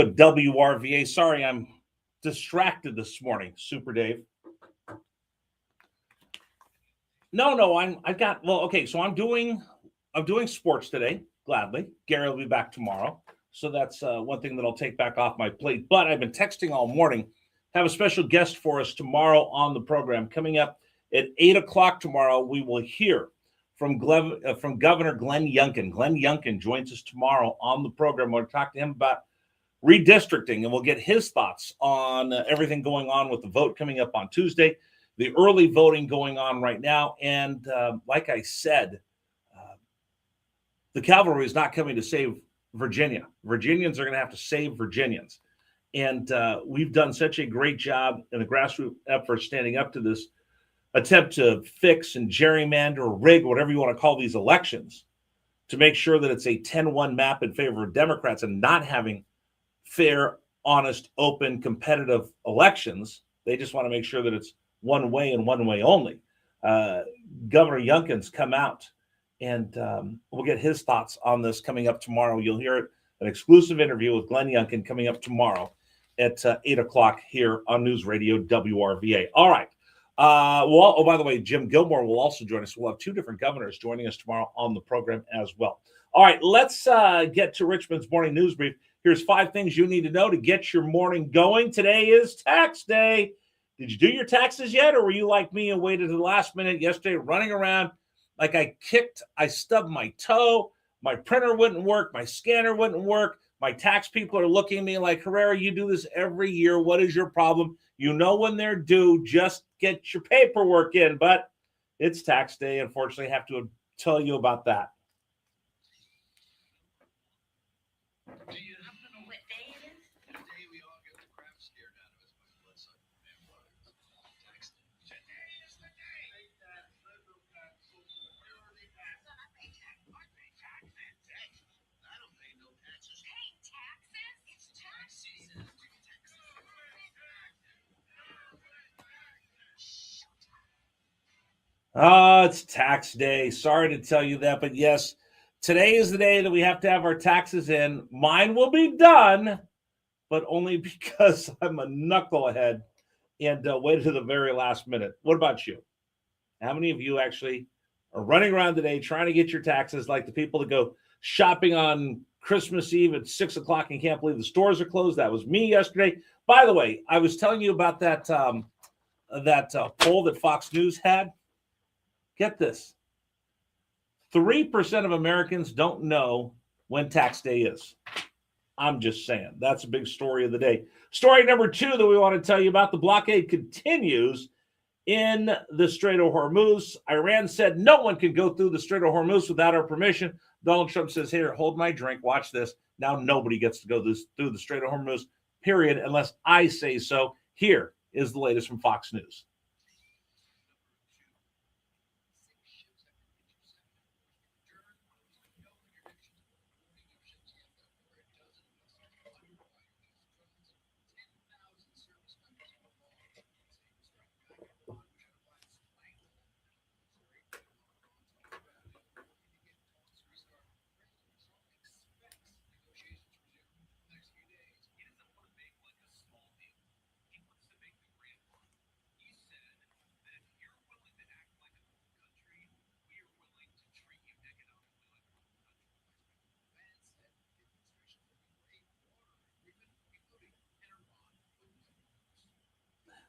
WRVA. Sorry, I'm distracted this morning, Super Dave. No, so I'm doing sports today, gladly. Gary will be back tomorrow. So that's one thing that I'll take back off my plate. But I've been texting all morning. Have a special guest for us tomorrow on the program. Coming up at 8 o'clock tomorrow, we will hear from Governor Glenn Youngkin. Glenn Youngkin joins us tomorrow on the program. We'll talk to him about redistricting, and we'll get his thoughts on everything going on with the vote coming up on Tuesday, the early voting going on right now. And like I said, the cavalry is not coming to save Virginia. Virginians are going to have to save Virginians. And we've done such a great job in the grassroots effort standing up to this attempt to fix and gerrymander or rig, whatever you want to call these elections, to make sure that it's a 10-1 map in favor of Democrats and not having fair, honest, open, competitive elections. They just want to make sure that it's one way and one way only. Governor Youngkin's come out, and we'll get his thoughts on this coming up tomorrow. You'll hear it, an exclusive interview with Glenn Youngkin coming up tomorrow at 8 o'clock here on News Radio WRVA. All right. By the way, Jim Gilmore will also join us. We'll have two different governors joining us tomorrow on the program as well. All right, let's get to Richmond's morning news brief. Here's 5 things you need to know to get your morning going. Today is tax day. Did you do your taxes yet, or were you like me and waited to the last minute yesterday running around like I stubbed my toe, my printer wouldn't work, my scanner wouldn't work, my tax people are looking at me like, Herrera, you do this every year. What is your problem? You know when they're due, just get your paperwork in. But it's tax day. Unfortunately, I have to tell you about that. Do you happen to know what day it is? The day we all get the crap scared out of us by blood sucking vampires. Tax day. Today is the day. Pay tax, federal tax, social security tax. I pay tax. I pay taxes. Taxes? I don't pay no taxes. Pay taxes? It's tax season. It's tax day. Sorry to tell you that, but yes, today is the day that we have to have our taxes in. Mine will be done, but only because I'm a knucklehead and waited to the very last minute. What about you? How many of you actually are running around today trying to get your taxes like the people that go shopping on Christmas Eve at 6 o'clock and can't believe the stores are closed? That was me yesterday. By the way, I was telling you about that poll that Fox News had. Get this. 3% of Americans don't know when tax day is. I'm just saying. That's a big story of the day. Story number 2 that we want to tell you about, the blockade continues in the Strait of Hormuz. Iran said no one can go through the Strait of Hormuz without our permission. Donald Trump says, here, hold my drink, watch this. Now nobody gets to go through the Strait of Hormuz, period, unless I say so. Here is the latest from Fox News.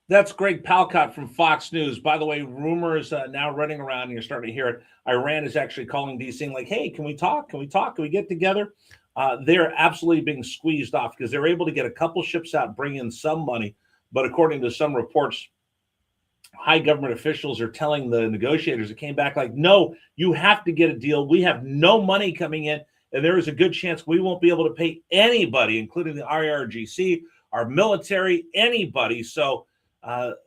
That's Greg Palcott from Fox News. By the way, rumors now running around, and you're starting to hear it. Iran is actually calling DC saying, like, hey, can we talk? Can we talk? Can we get together? They're absolutely being squeezed off because they're able to get a couple ships out, bring in some money. But according to some reports, high government officials are telling the negotiators that came back like, no, you have to get a deal. We have no money coming in, and there is a good chance we won't be able to pay anybody, including the IRGC, our military, anybody. So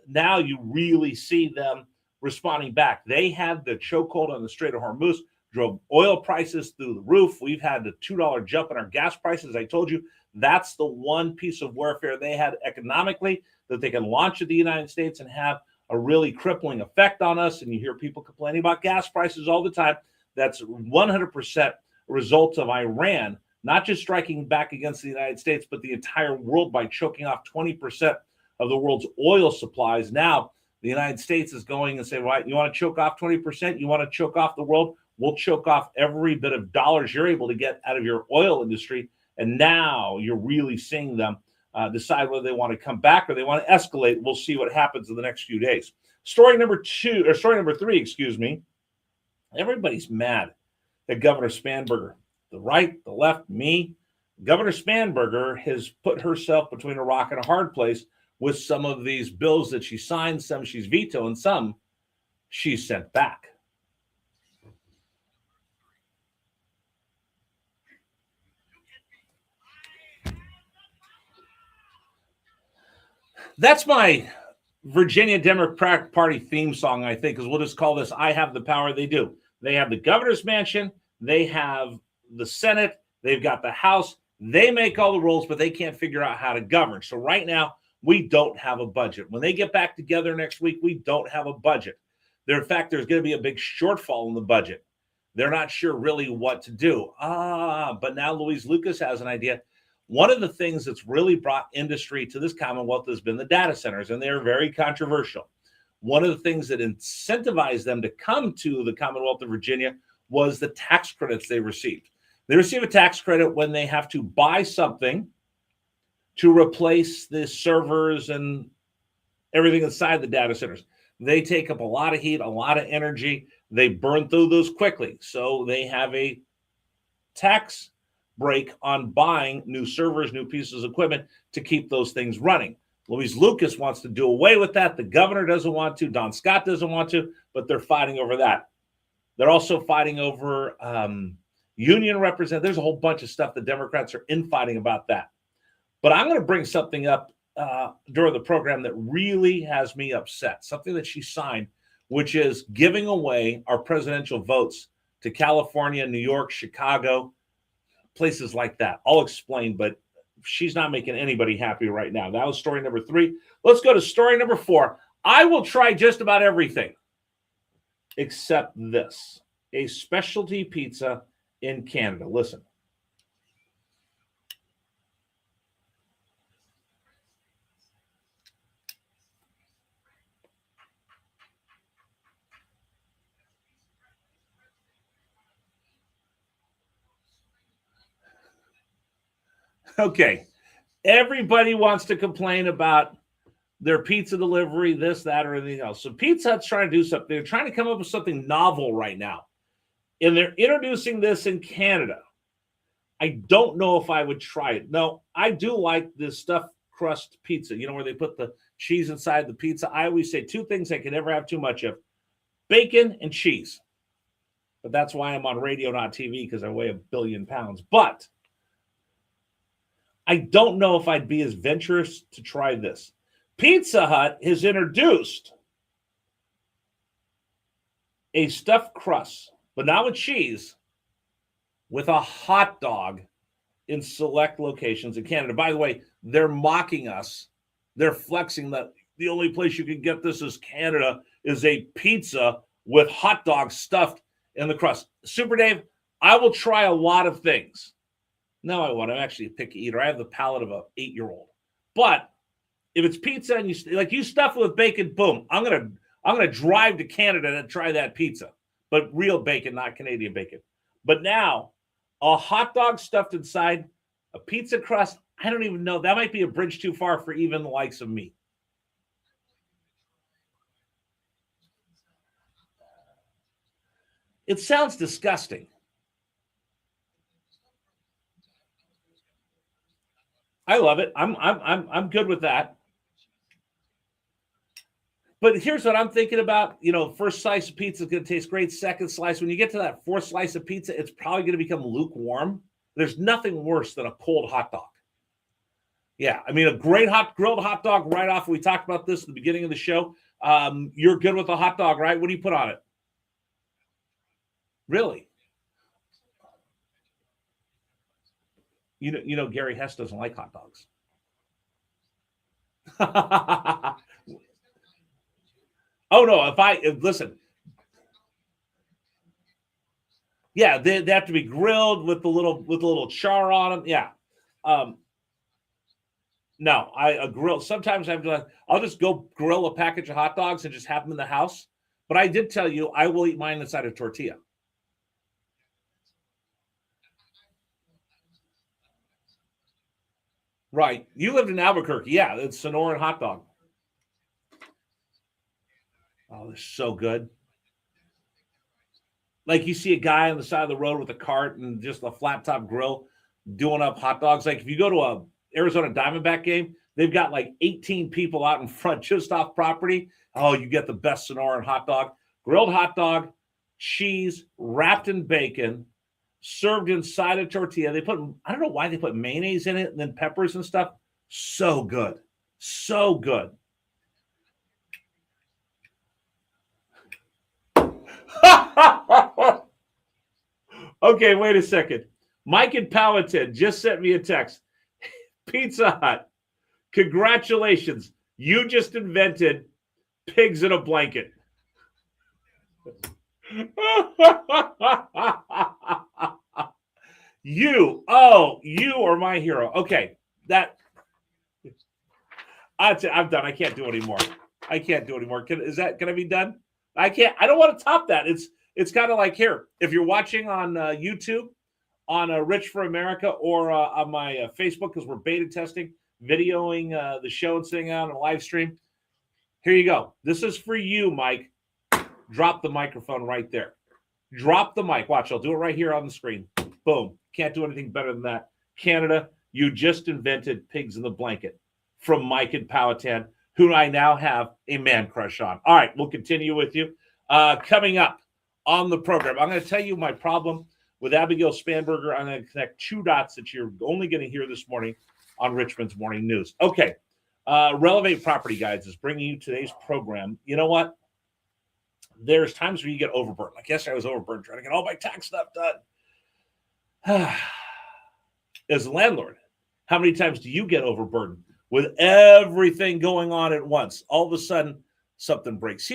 now you really see them responding back. They had the chokehold on the Strait of Hormuz, drove oil prices through the roof. We've had the $2 jump in our gas prices. I told you that's the one piece of warfare they had economically that they can launch at the United States and have a really crippling effect on us. And you hear people complaining about gas prices all the time. That's 100% a result of Iran not just striking back against the United States, but the entire world by choking off 20% of the world's oil supplies. Now, the United States is going and saying, right, you want to choke off 20%? You want to choke off the world? We'll choke off every bit of dollars you're able to get out of your oil industry. And now you're really seeing them decide whether they want to come back or they want to escalate. We'll see what happens in the next few days. Story number 3, excuse me. Everybody's mad at Governor Spanberger. The right, the left, me. Governor Spanberger has put herself between a rock and a hard place with some of these bills that she signed. Some she's vetoed and some she's sent back. That's my Virginia Democratic Party theme song, I think, because we'll just call this I Have the Power. They do. They have the governor's mansion. They have the Senate. They've got the House. They make all the rules, but they can't figure out how to govern. So right now, we don't have a budget. When they get back together next week, we don't have a budget. In fact, there's going to be a big shortfall in the budget. They're not sure really what to do. But now Louise Lucas has an idea. One of the things that's really brought industry to this Commonwealth has been the data centers, and they're very controversial. One of the things that incentivized them to come to the Commonwealth of Virginia was the tax credits they received. They receive a tax credit when they have to buy something to replace the servers and everything inside the data centers. They take up a lot of heat, a lot of energy. They burn through those quickly. So they have a tax break on buying new servers, new pieces of equipment to keep those things running. Louise Lucas wants to do away with that. The governor doesn't want to. Don Scott doesn't want to, but they're fighting over that. They're also fighting over union representatives. There's a whole bunch of stuff the Democrats are infighting about that. But I'm going to bring something up during the program that really has me upset, something that she signed, which is giving away our presidential votes to California, New York, Chicago, places like that. I'll explain, but she's not making anybody happy right now. That was story number 3. Let's go to story number 4. I will try just about everything except this, a specialty pizza in Canada. Listen. Okay. Everybody wants to complain about their pizza delivery, this, that, or anything else. So Pizza Hut's trying to do something. They're trying to come up with something novel right now. And they're introducing this in Canada. I don't know if I would try it. No, I do like this stuffed crust pizza, you know, where they put the cheese inside the pizza. I always say 2 things I can never have too much of: bacon and cheese. But that's why I'm on radio, not TV, because I weigh 1 billion pounds. But I don't know if I'd be as venturous to try this. Pizza Hut has introduced a stuffed crust, but not with cheese, with a hot dog in select locations in Canada. By the way, they're mocking us. They're flexing that the only place you can get this is Canada, is a pizza with hot dogs stuffed in the crust. Super Dave, I will try a lot of things. No, I won't. I'm actually a picky eater. I have the palate of an 8-year-old. But if it's pizza and you stuff it with bacon, boom, I'm gonna drive to Canada to try that pizza. But real bacon, not Canadian bacon. But now, a hot dog stuffed inside a pizza crust, I don't even know. That might be a bridge too far for even the likes of me. It sounds disgusting. I love it. I'm good with that. But here's what I'm thinking about. You know, first slice of pizza is going to taste great. Second slice, when you get to that 4th slice of pizza, it's probably going to become lukewarm. There's nothing worse than a cold hot dog. Yeah, I mean, a great grilled hot dog right off. We talked about this at the beginning of the show. You're good with a hot dog, right? What do you put on it? Really? You know, Gary Hess doesn't like hot dogs. Oh no! Listen, Yeah, they have to be grilled with the little char on them. Yeah. No, a grill. Sometimes I'll just go grill a package of hot dogs and just have them in the house. But I did tell you I will eat mine inside a tortilla. Right. You lived in Albuquerque. Yeah, it's Sonoran hot dog. Oh, they're so good. Like you see a guy on the side of the road with a cart and just a flat top grill doing up hot dogs. Like if you go to a Arizona Diamondback game, they've got like 18 people out in front just off property. Oh, you get the best Sonoran hot dog, grilled hot dog, cheese wrapped in bacon, served inside a tortilla. I don't know why they put mayonnaise in it and then peppers and stuff. So good. So good. Okay, wait a second. Mike in Powhatan just sent me a text. Pizza Hut, congratulations. You just invented pigs in a blanket. You are my hero. Okay, I'm done. I can't do anymore. Can I be done? I can't. I don't want to top that. It's kind of like here. If you're watching on YouTube, on Rich for America, or on my Facebook, because we're beta testing, videoing the show and sitting out on a live stream. Here you go. This is for you, Mike. Drop the microphone right there. Drop the mic. Watch, I'll do it right here on the screen. Boom. Can't do anything better than that. Canada, you just invented pigs in the blanket. From Mike in Powhatan, who I now have a man crush on. All right, we'll continue with you. Coming up on the program, I'm going to tell you my problem with Abigail Spanberger. I'm going to connect two dots that you're only going to hear this morning on Richmond's Morning News. Okay, Relevate Property Guides is bringing you today's program. You know what? There's times where you get overburdened. Like yesterday, I was overburdened trying to get all my tax stuff done. As a landlord, how many times do you get overburdened with everything going on at once? All of a sudden, something breaks here.